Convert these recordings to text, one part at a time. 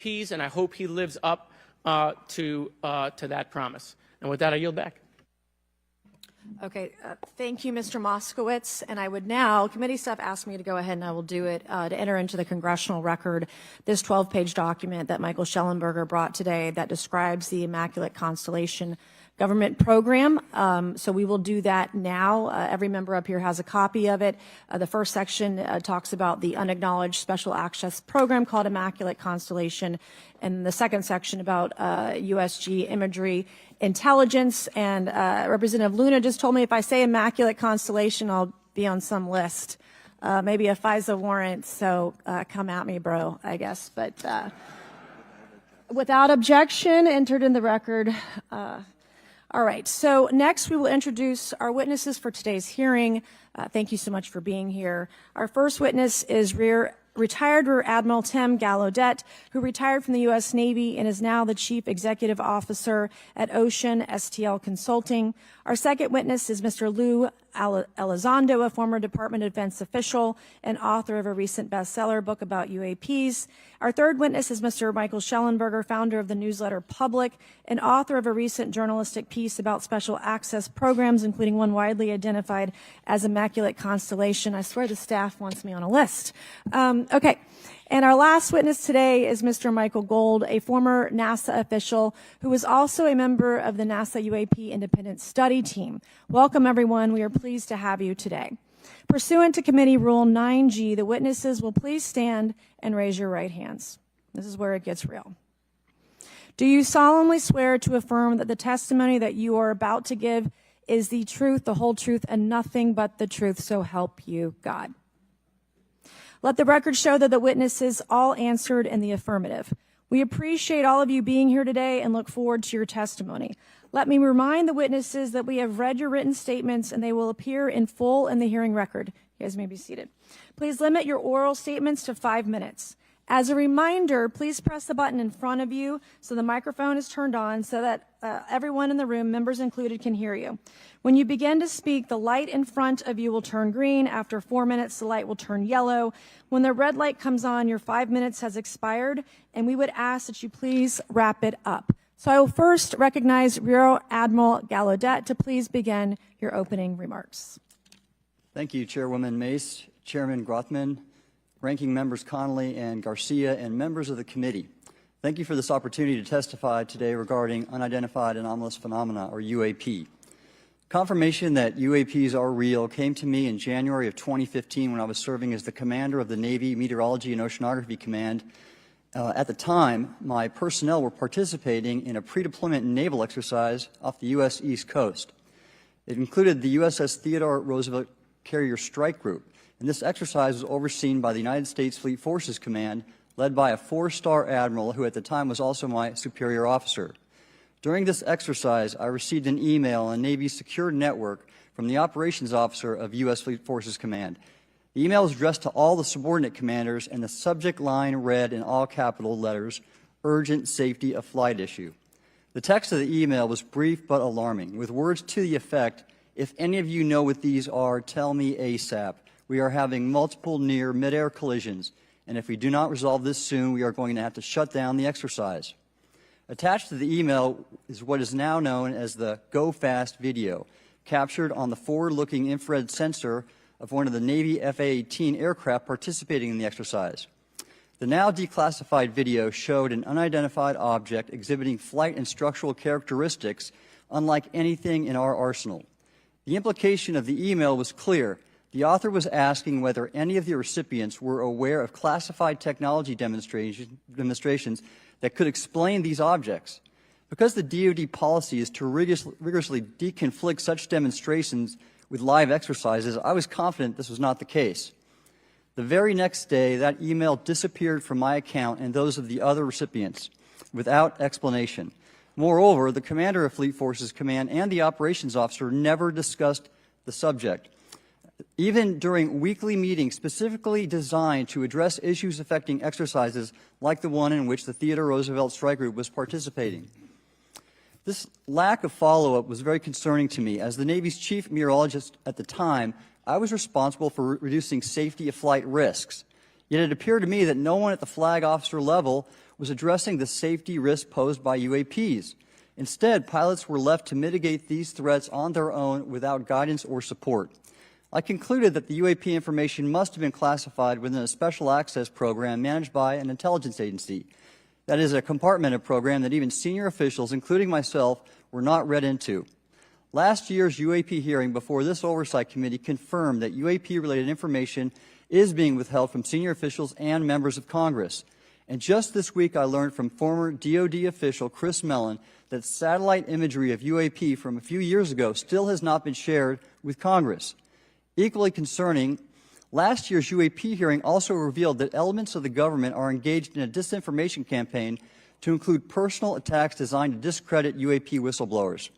UAPs, and I hope he lives up to that promise. And with that, I yield back. Okay, thank you, Mr. Moskowitz. And I would now, committee staff asked me to go ahead and I will do it, to enter into the congressional record this 12-page document that Michael Schellenberger brought today that describes the Immaculate Constellation government program. So we will do that now. Every member up here has a copy of it. The first section talks about the unacknowledged special access program called Immaculate Constellation, and the second section about USG imagery intelligence. And Representative Luna just told me if I say Immaculate Constellation, I'll be on some list, maybe a FISA warrant. So come at me, bro, I guess. But without objection, entered in the record. All right, so next we will introduce our witnesses for today's hearing. Thank you so much for being here. Our first witness is retired Rear Admiral Tim Gallaudet, who retired from the U.S. Navy and is now the Chief Executive Officer at Ocean STL Consulting. Our second witness is Mr. Lou Elizondo, a former Department of Defense official and author of a recent bestseller book about UAPs. Our third witness is Mr. Michael Schellenberger, founder of the newsletter Public and author of a recent journalistic piece about special access programs, including one widely identified as Immaculate Constellation. I swear the staff wants me on a list. Okay. And our last witness today is Mr. Michael Gold, a former NASA official who is also a member of the NASA UAP Independent Study Team. Welcome, everyone. We are pleased to have you today. Pursuant to Committee Rule 9G, the witnesses will please stand and raise your right hands. This is where it gets real. Do you solemnly swear to affirm that the testimony that you are about to give is the truth, the whole truth, and nothing but the truth, so help you God? Let the record show that the witnesses all answered in the affirmative. We appreciate all of you being here today and look forward to your testimony. Let me remind the witnesses that we have read your written statements and they will appear in full in the hearing record. You guys may be seated. Please limit your oral statements to 5 minutes. As a reminder, please press the button in front of you so the microphone is turned on so that everyone in the room, members included, can hear you. When you begin to speak, the light in front of you will turn green. After 4 minutes, the light will turn yellow. When the red light comes on, your 5 minutes has expired, and we would ask that you please wrap it up. So I will first recognize Rear Admiral Gallaudet to please begin your opening remarks. Thank you, Chairwoman Mace, Chairman Grothman, Ranking Members Connolly and Garcia, and members of the committee. Thank you for this opportunity to testify today regarding unidentified anomalous phenomena, or UAP. Confirmation that UAPs are real came to me in January of 2015 when I was serving as the commander of the Navy Meteorology and Oceanography Command. At the time, my personnel were participating in a pre-deployment naval exercise off the U.S. East Coast. It included the USS Theodore Roosevelt Carrier Strike Group, and this exercise was overseen by the United States Fleet Forces Command, led by a 4-star admiral who at the time was also my superior officer. During this exercise, I received an email on Navy's secure network from the operations officer of U.S. Fleet Forces Command. The email was addressed to all the subordinate commanders, and the subject line read in all capital letters, "Urgent Safety of Flight Issue." The text of the email was brief but alarming, with words to the effect, "If any of you know what these are, tell me ASAP. We are having multiple near mid-air collisions, and if we do not resolve this soon, we are going to have to shut down the exercise." Attached to the email is what is now known as the Go Fast video, captured on the forward-looking infrared sensor of one of the Navy FA-18 aircraft participating in the exercise. The now declassified video showed an unidentified object exhibiting flight and structural characteristics unlike anything in our arsenal. The implication of the email was clear. The author was asking whether any of the recipients were aware of classified technology demonstrations that could explain these objects. Because the DoD policy is to rigorously deconflict such demonstrations with live exercises, I was confident this was not the case. The very next day, that email disappeared from my account and those of the other recipients without explanation. Moreover, the commander of Fleet Forces Command and the operations officer never discussed the subject. Even during weekly meetings specifically designed to address issues affecting exercises like the one in which the Theodore Roosevelt Strike Group was participating. This lack of follow-up was very concerning to me. As the Navy's chief meteorologist at the time, I was responsible for reducing safety of flight risks. Yet it appeared to me that no one at the flag officer level was addressing the safety risk posed by UAPs. Instead, pilots were left to mitigate these threats on their own without guidance or support. I concluded that the UAP information must have been classified within a special access program managed by an intelligence agency. That is a compartmented program that even senior officials, including myself, were not read into. Last year's UAP hearing before this oversight committee confirmed that UAP-related information is being withheld from senior officials and members of Congress. And just this week, I learned from former DoD official Chris Mellon that satellite imagery of UAP from a few years ago still has not been shared with Congress. Equally concerning, last year's UAP hearing also revealed that elements of the government are engaged in a disinformation campaign to include personal attacks designed to discredit UAP whistleblowers.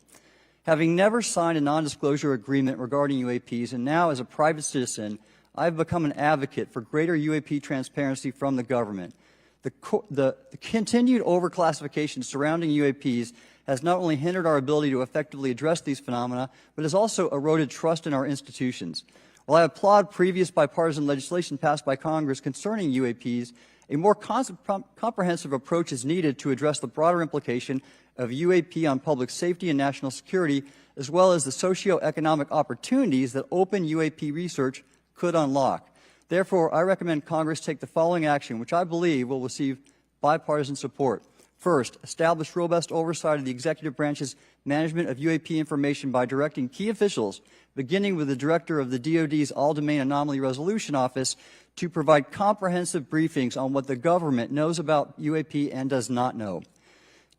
Having never signed a non-disclosure agreement regarding UAPs, and now as a private citizen, I've become an advocate for greater UAP transparency from the government. The continued overclassification surrounding UAPs has not only hindered our ability to effectively address these phenomena, but has also eroded trust in our institutions. While I applaud previous bipartisan legislation passed by Congress concerning UAPs, a more comprehensive approach is needed to address the broader implication of UAP on public safety and national security, as well as the socioeconomic opportunities that open UAP research could unlock. Therefore, I recommend Congress take the following action, which I believe will receive bipartisan support. First, establish robust oversight of the executive branch's management of UAP information by directing key officials, beginning with the director of the DoD's All-Domain Anomaly Resolution Office, to provide comprehensive briefings on what the government knows about UAP and does not know.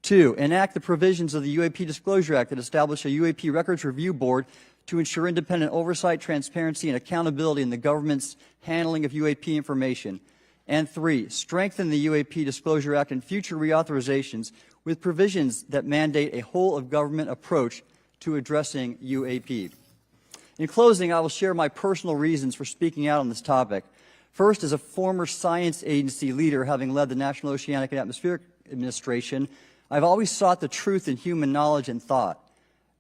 Two, enact the provisions of the UAP Disclosure Act that establish a UAP Records Review Board to ensure independent oversight, transparency, and accountability in the government's handling of UAP information. And three, strengthen the UAP Disclosure Act and future reauthorizations with provisions that mandate a whole-of-government approach to addressing UAP. In closing, I will share my personal reasons for speaking out on this topic. First, as a former science agency leader, having led the National Oceanic and Atmospheric Administration, I've always sought the truth in human knowledge and thought.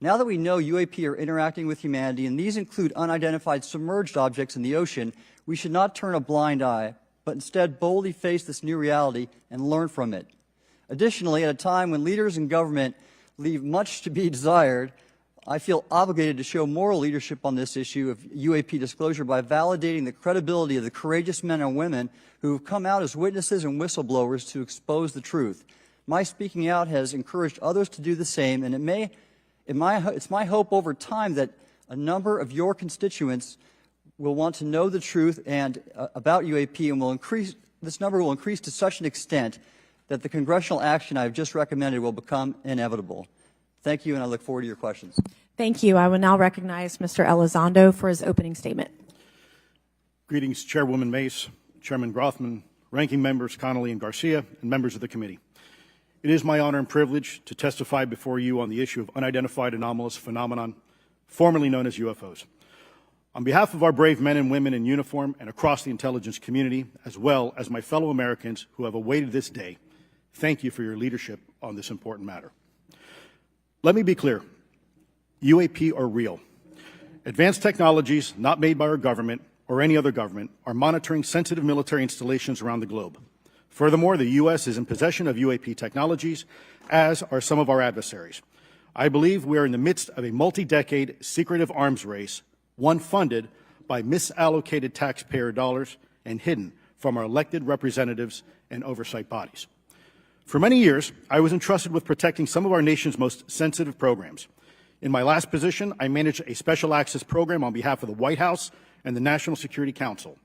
Now that we know UAP are interacting with humanity, and these include unidentified submerged objects in the ocean, we should not turn a blind eye, but instead boldly face this new reality and learn from it. Additionally, at a time when leaders in government leave much to be desired, I feel obligated to show moral leadership on this issue of UAP disclosure by validating the credibility of the courageous men and women who have come out as witnesses and whistleblowers to expose the truth. My speaking out has encouraged others to do the same, and it's my hope over time that a number of your constituents will want to know the truth and about UAP, and this number will increase to such an extent that the congressional action I have just recommended will become inevitable. Thank you, and I look forward to your questions. Thank you. I will now recognize Mr. Elizondo for his opening statement. Greetings, Chairwoman Mace, Chairman Grothman, Ranking Members Connolly and Garcia, and members of the committee. It is my honor and privilege to testify before you on the issue of unidentified anomalous phenomenon, formerly known as UFOs. On behalf of our brave men and women in uniform and across the intelligence community, as well as my fellow Americans who have awaited this day, thank you for your leadership on this important matter. Let me be clear. UAP are real. Advanced technologies not made by our government or any other government are monitoring sensitive military installations around the globe. Furthermore, the U.S. is in possession of UAP technologies, as are some of our adversaries. I believe we are in the midst of a multi-decade secretive arms race, one funded by misallocated taxpayer dollars and hidden from our elected representatives and oversight bodies. For many years, I was entrusted with protecting some of our nation's most sensitive programs. In my last position, I managed a special access program on behalf of the White House and the National Security Council.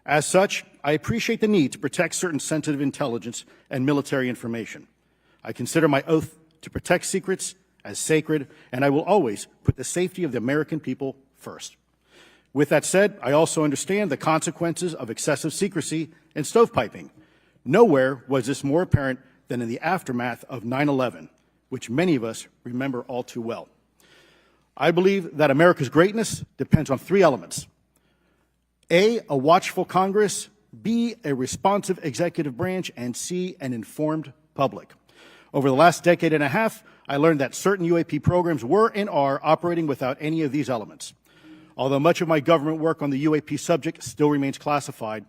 As such, I appreciate the need to protect certain sensitive intelligence and military information. I consider my oath to protect secrets as sacred, and I will always put the safety of the American people first. With that said, I also understand the consequences of excessive secrecy and stovepiping. Nowhere was this more apparent than in the aftermath of 9/11, which many of us remember all too well. I believe that America's greatness depends on three elements. A watchful Congress, B, a responsive executive branch, and C, an informed public. Over the last decade and a half, I learned that certain UAP programs were and are operating without any of these elements. Although much of my government work on the UAP subject still remains classified,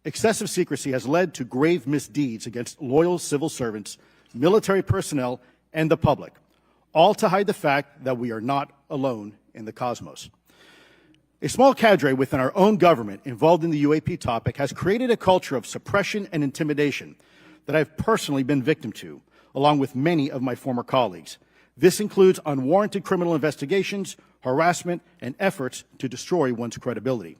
Excessive secrecy has led to grave misdeeds against loyal civil servants, military personnel, and the public, all to hide the fact that we are not alone in the cosmos. A small cadre within our own government involved in the UAP topic has created a culture of suppression and intimidation that I've personally been victim to, along with many of my former colleagues. This includes unwarranted criminal investigations, harassment, and efforts to destroy one's credibility.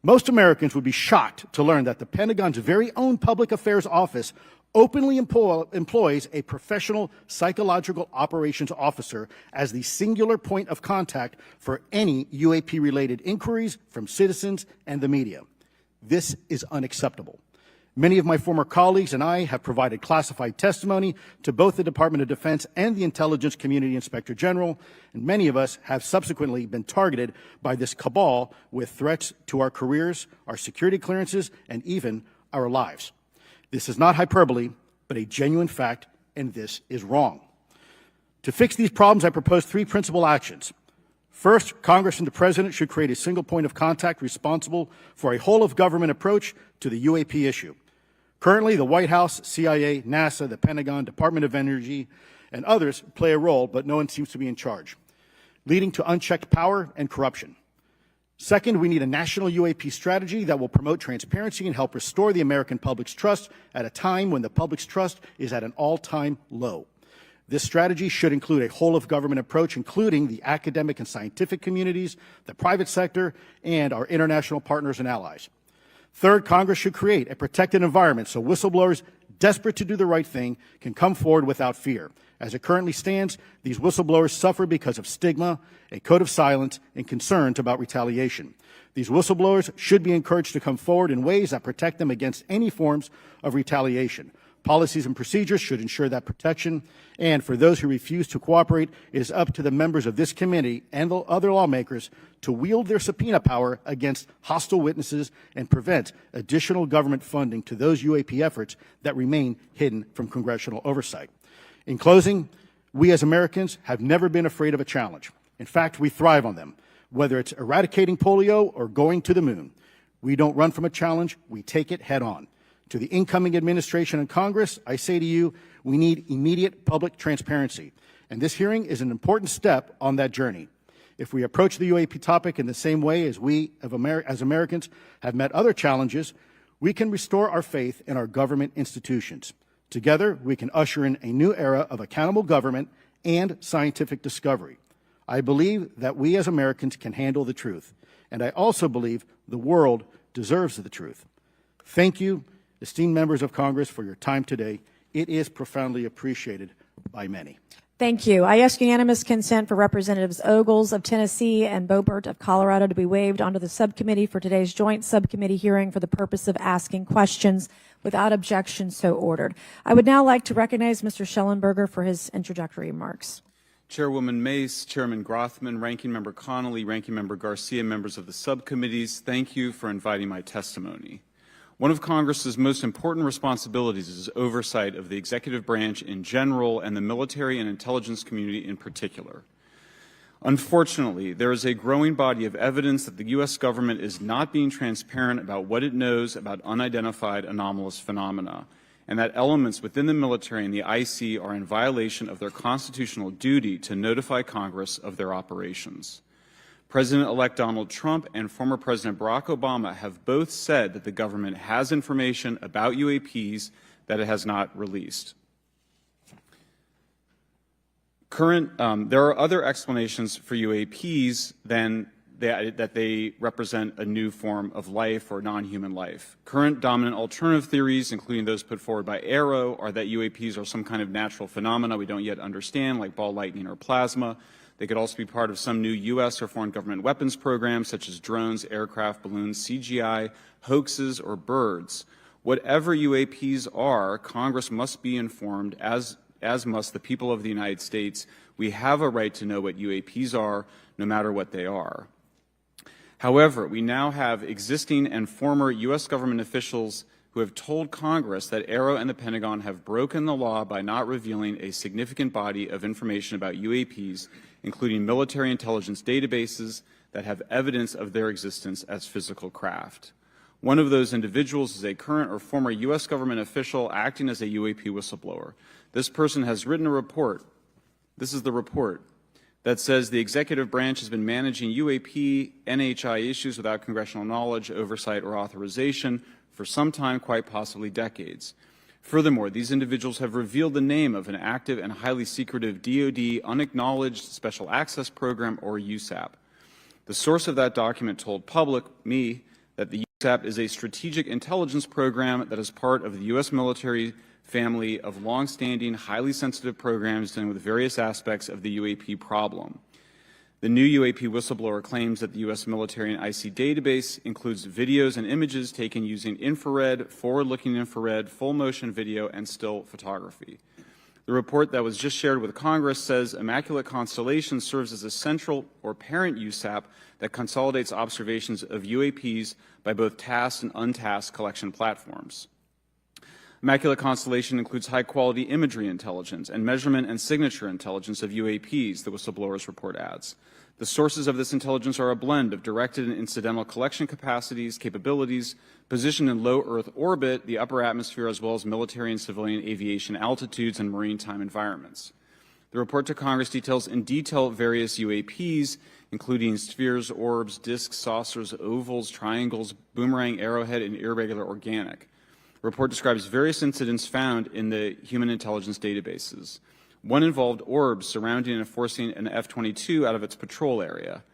Most Americans would be shocked to learn that the Pentagon's very own Public Affairs Office openly employs a professional psychological operations officer as the singular point of contact for any UAP-related inquiries from citizens and the media. This is unacceptable. Many of my former colleagues and I have provided classified testimony to both the Department of Defense and the Intelligence Community Inspector General, and many of us have subsequently been targeted by this cabal with threats to our careers, our security clearances, and even our lives. This is not hyperbole, but a genuine fact, and this is wrong. To fix these problems, I propose 3 principal actions. First, Congress and the President should create a single point of contact responsible for a whole-of-government approach to the UAP issue. Currently, the White House, CIA, NASA, the Pentagon, Department of Energy, and others play a role, but no one seems to be in charge, leading to unchecked power and corruption. Second, we need a national UAP strategy that will promote transparency and help restore the American public's trust at a time when the public's trust is at an all-time low. This strategy should include a whole-of-government approach, including the academic and scientific communities, the private sector, and our international partners and allies. Third, Congress should create a protected environment so whistleblowers desperate to do the right thing can come forward without fear. As it currently stands, these whistleblowers suffer because of stigma, a code of silence, and concerns about retaliation. These whistleblowers should be encouraged to come forward in ways that protect them against any forms of retaliation. Policies and procedures should ensure that protection, and for those who refuse to cooperate, it is up to the members of this committee and the other lawmakers to wield their subpoena power against hostile witnesses and prevent additional government funding to those UAP efforts that remain hidden from congressional oversight. In closing, we as Americans have never been afraid of a challenge. In fact, we thrive on them, whether it's eradicating polio or going to the moon. We don't run from a challenge, we take it head on. To the incoming administration and Congress, I say to you, we need immediate public transparency, and this hearing is an important step on that journey. If we approach the UAP topic in the same way as we, as Americans, have met other challenges, we can restore our faith in our government institutions. Together, we can usher in a new era of accountable government and scientific discovery. I believe that we as Americans can handle the truth, and I also believe the world deserves the truth. Thank you, esteemed members of Congress, for your time today. It is profoundly appreciated by many. Thank you. I ask unanimous consent for Representatives Ogles of Tennessee and Boebert of Colorado to be waived onto the subcommittee for today's joint subcommittee hearing for the purpose of asking questions. Without objection, so ordered. I would now like to recognize Mr. Schellenberger for his introductory remarks. Chairwoman Mace, Chairman Grothman, Ranking Member Connolly, Ranking Member Garcia, members of the subcommittees, thank you for inviting my testimony. One of Congress's most important responsibilities is oversight of the executive branch in general and the military and intelligence community in particular. Unfortunately, there is a growing body of evidence that the U.S. government is not being transparent about what it knows about unidentified anomalous phenomena, and that elements within the military and the IC are in violation of their constitutional duty to notify Congress of their operations. President-elect Donald Trump and former President Barack Obama have both said that the government has information about UAPs that it has not released. There are other explanations for UAPs than that they represent a new form of life or non-human life. Current dominant alternative theories, including those put forward by AARO, are that UAPs are some kind of natural phenomena we don't yet understand, like ball lightning or plasma. They could also be part of some new U.S. or foreign government weapons programs, such as drones, aircraft, balloons, CGI, hoaxes, or birds. Whatever UAPs are, Congress must be informed, as must the people of the United States. We have a right to know what UAPs are, no matter what they are. However, we now have existing and former U.S. government officials who have told Congress that AARO and the Pentagon have broken the law by not revealing a significant body of information about UAPs, including military intelligence databases that have evidence of their existence as physical craft. One of those individuals is a current or former U.S. government official acting as a UAP whistleblower. This person has written a report. This is the report that says the executive branch has been managing UAP NHI issues without congressional knowledge, oversight, or authorization for some time, quite possibly decades. Furthermore, these individuals have revealed the name of an active and highly secretive DoD unacknowledged special access program, or USAP. The source of that document told me, that the USAP is a strategic intelligence program that is part of the U.S. military family of long-standing, highly sensitive programs dealing with various aspects of the UAP problem. The new UAP whistleblower claims that the U.S. military and IC database includes videos and images taken using infrared, forward-looking infrared, full-motion video, and still photography. The report that was just shared with Congress says Immaculate Constellation serves as a central or parent USAP that consolidates observations of UAPs by both tasked and untasked collection platforms. Immaculate Constellation includes high-quality imagery intelligence and measurement and signature intelligence of UAPs, the whistleblower's report adds. The sources of this intelligence are a blend of directed and incidental collection capabilities, positioned in low Earth orbit, the upper atmosphere, as well as military and civilian aviation altitudes and maritime environments. The report to Congress details in detail various UAPs, including spheres, orbs, disks, saucers, ovals, triangles, boomerang, arrowhead, and irregular organic. The report describes various incidents found in the human intelligence databases. One involved orbs surrounding and forcing an F-22 out of its patrol area.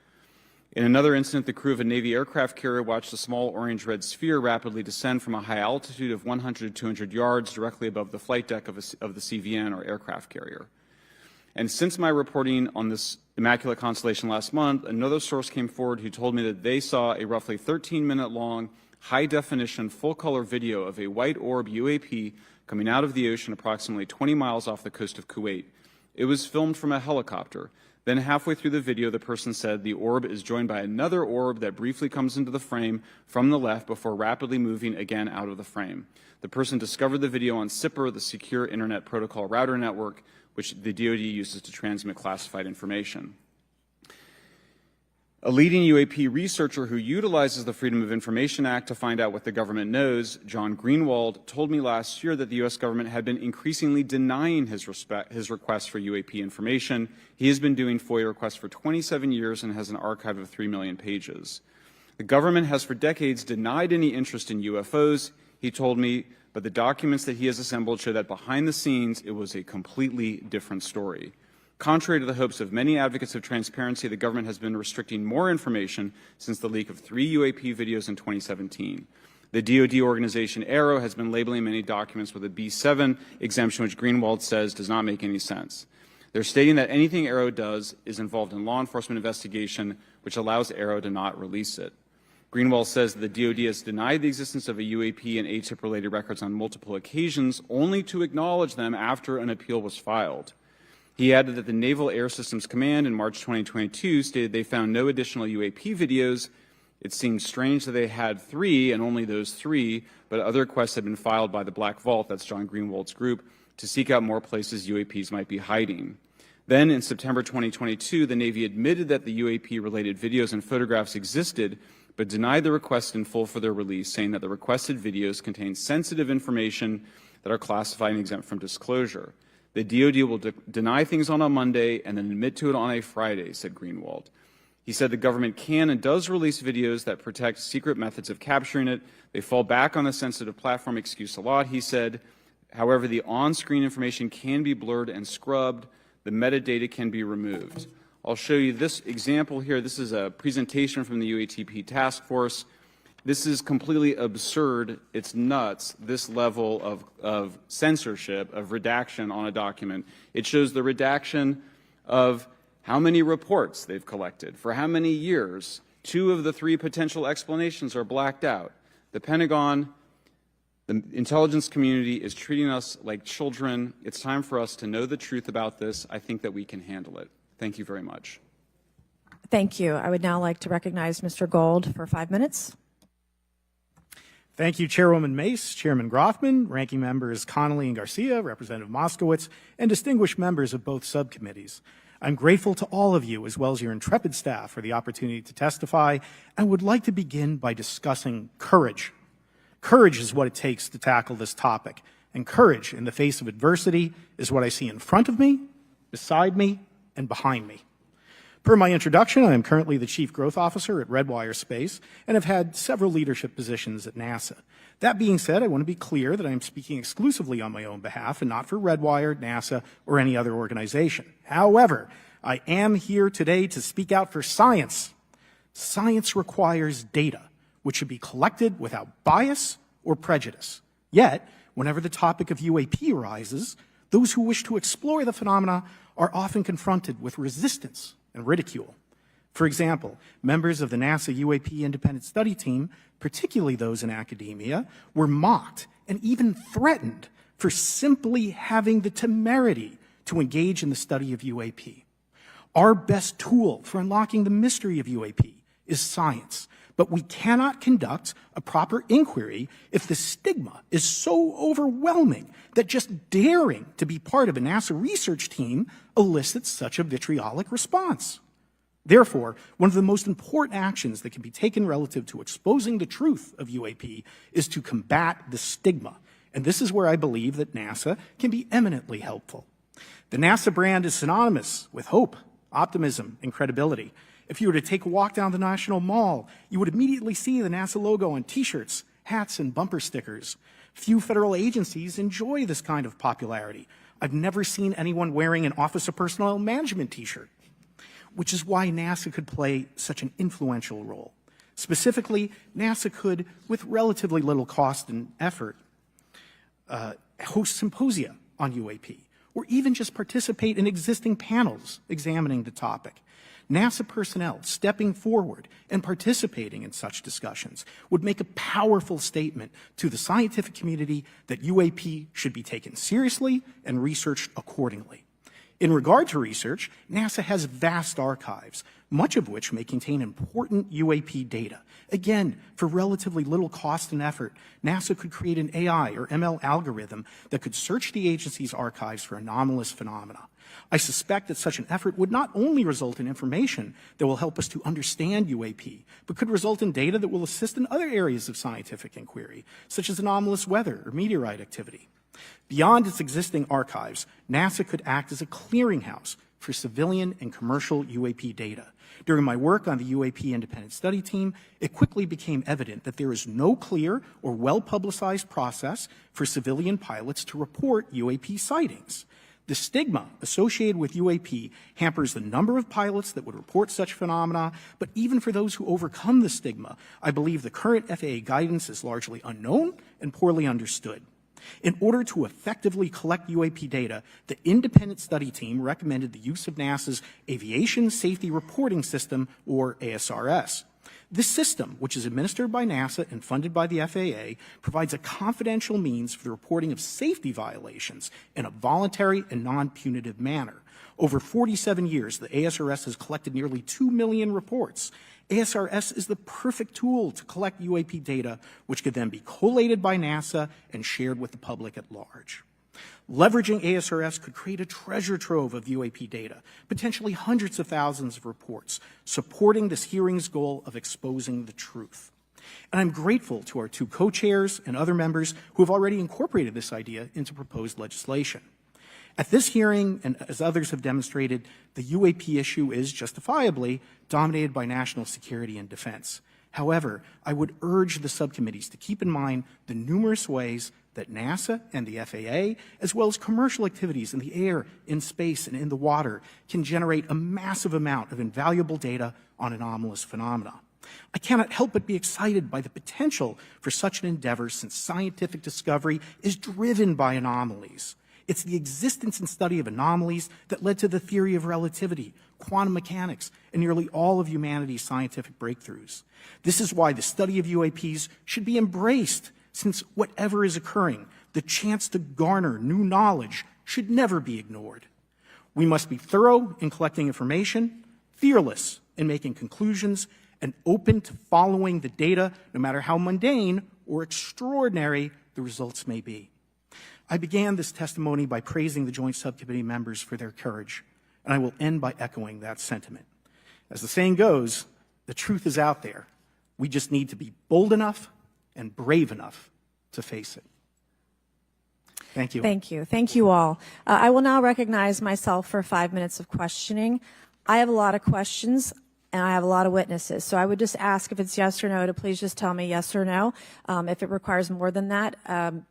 In another incident, the crew of a Navy aircraft carrier watched a small orange-red sphere rapidly descend from a high altitude of 100 to 200 yards directly above the flight deck of the CVN, or aircraft carrier. And since my reporting on this Immaculate Constellation last month, another source came forward who told me that they saw a roughly 13-minute-long, high-definition, full-color video of a white orb UAP coming out of the ocean approximately 20 miles off the coast of Kuwait. It was filmed from a helicopter. Then halfway through the video, the person said the orb is joined by another orb that briefly comes into the frame from the left before rapidly moving again out of the frame. The person discovered the video on SIPR, the Secure Internet Protocol Router Network, which the DoD uses to transmit classified information. A leading UAP researcher who utilizes the Freedom of Information Act to find out what the government knows, John Greenwald, told me last year that the U.S. government had been increasingly denying his request for UAP information. He has been doing FOIA requests for 27 years and has an archive of 3 million pages. The government has for decades denied any interest in UFOs, he told me, but the documents that he has assembled show that behind the scenes it was a completely different story. Contrary to the hopes of many advocates of transparency, the government has been restricting more information since the leak of 3 UAP videos in 2017. The DoD organization AARO has been labeling many documents with a B7 exemption, which Greenwald says does not make any sense. They're stating that anything AARO does is involved in law enforcement investigation, which allows AARO to not release it. Greenwald says that the DoD has denied the existence of a UAP and ATIP-related records on multiple occasions, only to acknowledge them after an appeal was filed. He added that the Naval Air Systems Command in March 2022 stated they found no additional UAP videos. It seems strange that they had 3 and only those 3, but other requests had been filed by the Black Vault, that's John Greenwald's group, to seek out more places UAPs might be hiding. Then in September 2022, the Navy admitted that the UAP-related videos and photographs existed, but denied the request in full for their release, saying that the requested videos contain sensitive information that are classified and exempt from disclosure. The DoD will deny things on a Monday and then admit to it on a Friday, said Greenwald. He said the government can and does release videos that protect secret methods of capturing it. They fall back on the sensitive platform excuse a lot, he said. However, the on-screen information can be blurred and scrubbed. The metadata can be removed. I'll show you this example here. This is a presentation from the UATP task force. This is completely absurd. It's nuts, this level of censorship, of redaction on a document. It shows the redaction of how many reports they've collected, for how many years. 2 of the 3 potential explanations are blacked out. The Pentagon, the intelligence community is treating us like children. It's time for us to know the truth about this. I think that we can handle it. Thank you very much. Thank you. I would now like to recognize Mr. Gold for 5 minutes. Thank you, Chairwoman Mace, Chairman Grothman, Ranking Members Connolly and Garcia, Representative Moskowitz, and distinguished members of both subcommittees. I'm grateful to all of you, as well as your intrepid staff, for the opportunity to testify, and would like to begin by discussing courage Courage is what it takes to tackle this topic, and courage in the face of adversity is what I see in front of me, beside me, and behind me. Per my introduction, I am currently the Chief Growth Officer at Redwire Space and have had several leadership positions at NASA. That being said, I want to be clear that I am speaking exclusively on my own behalf and not for Redwire, NASA, or any other organization. However, I am here today to speak out for science. Science requires data, which should be collected without bias or prejudice. Yet, whenever the topic of UAP arises, those who wish to explore the phenomena are often confronted with resistance and ridicule. For example, members of the NASA UAP Independent Study Team, particularly those in academia, were mocked and even threatened for simply having the temerity to engage in the study of UAP. Our best tool for unlocking the mystery of UAP is science, but we cannot conduct a proper inquiry if the stigma is so overwhelming that just daring to be part of a NASA research team elicits such a vitriolic response. Therefore, one of the most important actions that can be taken relative to exposing the truth of UAP is to combat the stigma, and this is where I believe that NASA can be eminently helpful. The NASA brand is synonymous with hope, optimism, and credibility. If you were to take a walk down the National Mall, you would immediately see the NASA logo on T-shirts, hats, and bumper stickers. Few federal agencies enjoy this kind of popularity. I've never seen anyone wearing an Office of Personnel Management T-shirt, which is why NASA could play such an influential role. Specifically, NASA could, with relatively little cost and effort, host symposia on UAP, or even just participate in existing panels examining the topic. NASA personnel stepping forward and participating in such discussions would make a powerful statement to the scientific community that UAP should be taken seriously and researched accordingly. In regard to research, NASA has vast archives, much of which may contain important UAP data. Again, for relatively little cost and effort, NASA could create an AI or ML algorithm that could search the agency's archives for anomalous phenomena. I suspect that such an effort would not only result in information that will help us to understand UAP, but could result in data that will assist in other areas of scientific inquiry, such as anomalous weather or meteorite activity. Beyond its existing archives, NASA could act as a clearinghouse for civilian and commercial UAP data. During my work on the UAP Independent Study Team, it quickly became evident that there is no clear or well-publicized process for civilian pilots to report UAP sightings. The stigma associated with UAP hampers the number of pilots that would report such phenomena, but even for those who overcome the stigma, I believe the current FAA guidance is largely unknown and poorly understood. In order to effectively collect UAP data, the independent study team recommended the use of NASA's Aviation Safety Reporting System, or ASRS. This system, which is administered by NASA and funded by the FAA, provides a confidential means for the reporting of safety violations in a voluntary and non-punitive manner. Over 47 years, the ASRS has collected nearly 2 million reports. ASRS is the perfect tool to collect UAP data, which could then be collated by NASA and shared with the public at large. Leveraging ASRS could create a treasure trove of UAP data, potentially hundreds of thousands of reports, supporting this hearing's goal of exposing the truth. And I'm grateful to our two co-chairs and other members who have already incorporated this idea into proposed legislation. At this hearing, and as others have demonstrated, the UAP issue is justifiably dominated by national security and defense. However, I would urge the subcommittees to keep in mind the numerous ways that NASA and the FAA, as well as commercial activities in the air, in space, and in the water, can generate a massive amount of invaluable data on anomalous phenomena. I cannot help but be excited by the potential for such an endeavor, since scientific discovery is driven by anomalies. It's the existence and study of anomalies that led to the theory of relativity, quantum mechanics, and nearly all of humanity's scientific breakthroughs. This is why the study of UAPs should be embraced, since whatever is occurring, the chance to garner new knowledge should never be ignored. We must be thorough in collecting information, fearless in making conclusions, and open to following the data, no matter how mundane or extraordinary the results may be. I began this testimony by praising the Joint Subcommittee members for their courage, and I will end by echoing that sentiment. As the saying goes, the truth is out there. We just need to be bold enough and brave enough to face it. Thank you. Thank you. Thank you all. I will now recognize myself for 5 minutes of questioning. I have a lot of questions, and I have a lot of witnesses. So I would just ask if it's yes or no to please just tell me yes or no. If it requires more than that,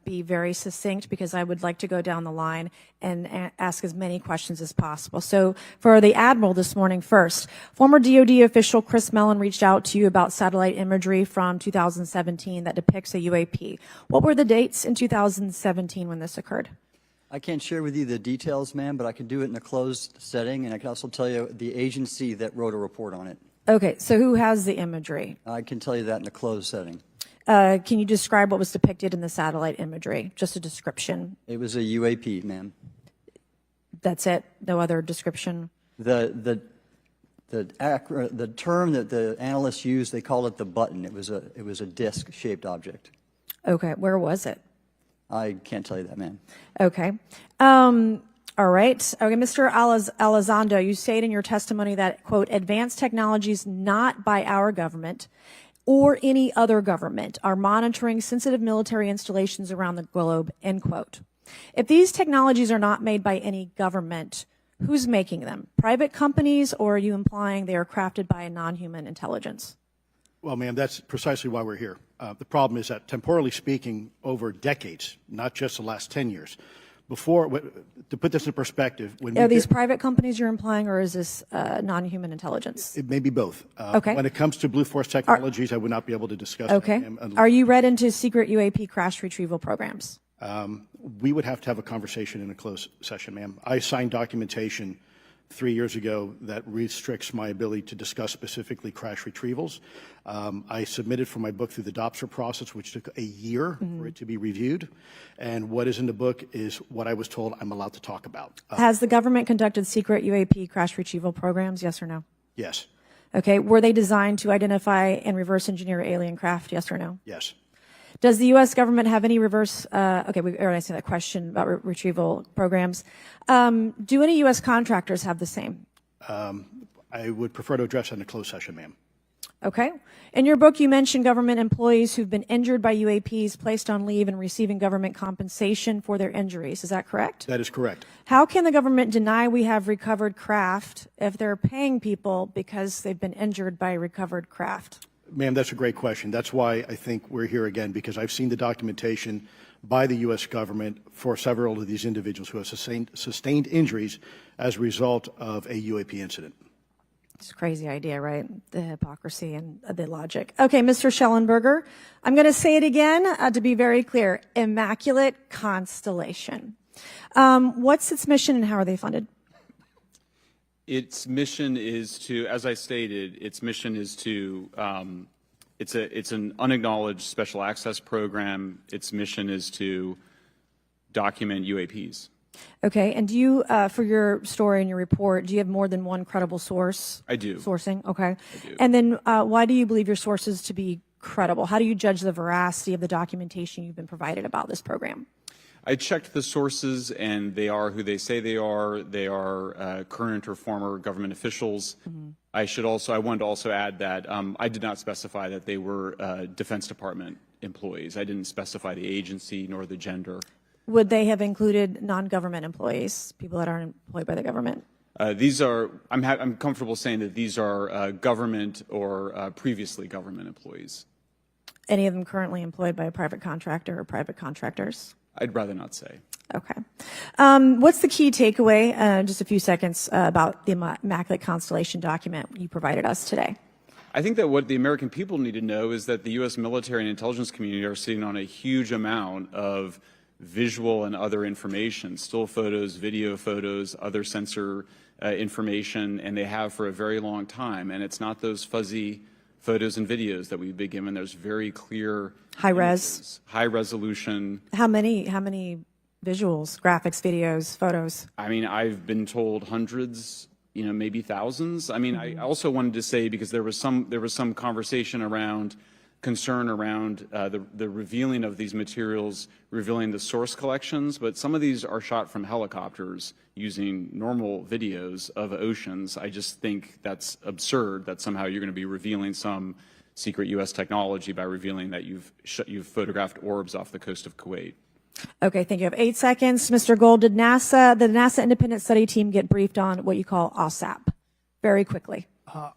be very succinct because I would like to go down the line and ask as many questions as possible. So for the Admiral this morning first, former DOD official Chris Mellon reached out to you about satellite imagery from 2017 that depicts a UAP. What were the dates in 2017 when this occurred? I can't share with you the details, ma'am, but I can do it in a closed setting, and I can also tell you the agency that wrote a report on it. Okay, so who has the imagery? I can tell you that in a closed setting. Can you describe what was depicted in the satellite imagery? Just a description. It was a UAP, ma'am. That's it? No other description? The term that the analysts used, they called it the button. It was a disc-shaped object. Okay, where was it? I can't tell you that, ma'am. Okay. All right. Okay, Mr. Elizondo, you state in your testimony that, quote, advanced technologies not by our government or any other government are monitoring sensitive military installations around the globe, end quote. If these technologies are not made by any government, who's making them? Private companies, or are you implying they are crafted by a non-human intelligence? Well, ma'am, that's precisely why we're here. The problem is that, temporally speaking, over decades, not just the last 10 years, to put this in perspective, Are these private companies you're implying, or is this non-human intelligence? It may be both. Okay. When it comes to Blue Force Technologies, I would not be able to discuss Okay. that, ma'am. Are you read into secret UAP crash retrieval programs? We would have to have a conversation in a closed session, ma'am. I signed documentation 3 years ago that restricts my ability to discuss specifically crash retrievals. I submitted for my book through the DOPSR process, which took a year for it to be reviewed. And what is in the book is what I was told I'm allowed to talk about. Has the government conducted secret UAP crash retrieval programs, yes or no? Yes. Okay. Were they designed to identify and reverse engineer alien craft, yes or no? Yes. Does the U.S. government have any reverse, okay, we already answered that question about retrieval programs. Do any U.S. contractors have the same? I would prefer to address that in a closed session, ma'am. Okay. In your book, you mentioned government employees who've been injured by UAPs, placed on leave, and receiving government compensation for their injuries. Is that correct? That is correct. How can the government deny we have recovered craft if they're paying people because they've been injured by recovered craft? Ma'am, that's a great question. That's why I think we're here again, because I've seen the documentation by the U.S. government for several of these individuals who have sustained injuries as a result of a UAP incident. It's a crazy idea, right? The hypocrisy and the logic. Okay, Mr. Schellenberger, I'm going to say it again to be very clear. Immaculate Constellation. What's its mission and how are they funded? Its mission is to, as I stated, its mission is to, it's an unacknowledged special access program. Its mission is to document UAPs. Okay, and do you, for your story and your report, do you have more than one credible source? I do. Sourcing, okay. I do. And then why do you believe your sources to be credible? How do you judge the veracity of the documentation you've been provided about this program? I checked the sources, and they are who they say they are. They are current or former government officials. Mm-hmm. I wanted to also add that I did not specify that they were Defense Department employees. I didn't specify the agency nor the gender. Would they have included non-government employees, people that aren't employed by the government? These are, I'm comfortable saying that these are government or previously government employees. Any of them currently employed by a private contractor or private contractors? I'd rather not say. Okay. What's the key takeaway, just a few seconds, about the Immaculate Constellation document you provided us today? I think that what the American people need to know is that the U.S. military and intelligence community are sitting on a huge amount of visual and other information, still photos, video photos, other sensor information, and they have for a very long time. And it's not those fuzzy photos and videos that we've been given. There's very clear high res, high resolution. How many visuals, graphics, videos, photos? I mean, I've been told hundreds, maybe thousands. I mean, I also wanted to say, because there was some conversation around concern around the revealing of these materials, revealing the source collections, but some of these are shot from helicopters using normal videos of oceans. I just think that's absurd that somehow you're going to be revealing some secret U.S. technology by revealing that you've photographed orbs off the coast of Kuwait. Okay, thank you. I have 8 seconds. Mr. Gold, did the NASA independent study team get briefed on what you call OSAP? Very quickly.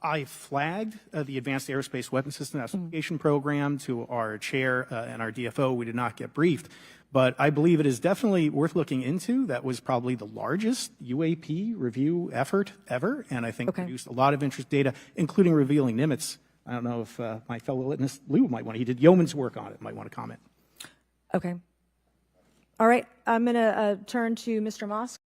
I flagged the Advanced Aerospace Weapons System Application Program to our chair and our DFO. We did not get briefed, but I believe it is definitely worth looking into. That was probably the largest UAP review effort ever, and I think produced a lot of interest data, including revealing Nimitz. I don't know if my fellow witness Lou might want to, he did yeoman's work on it, might want to comment. Okay. All right, I'm going to turn to Mr. Moss.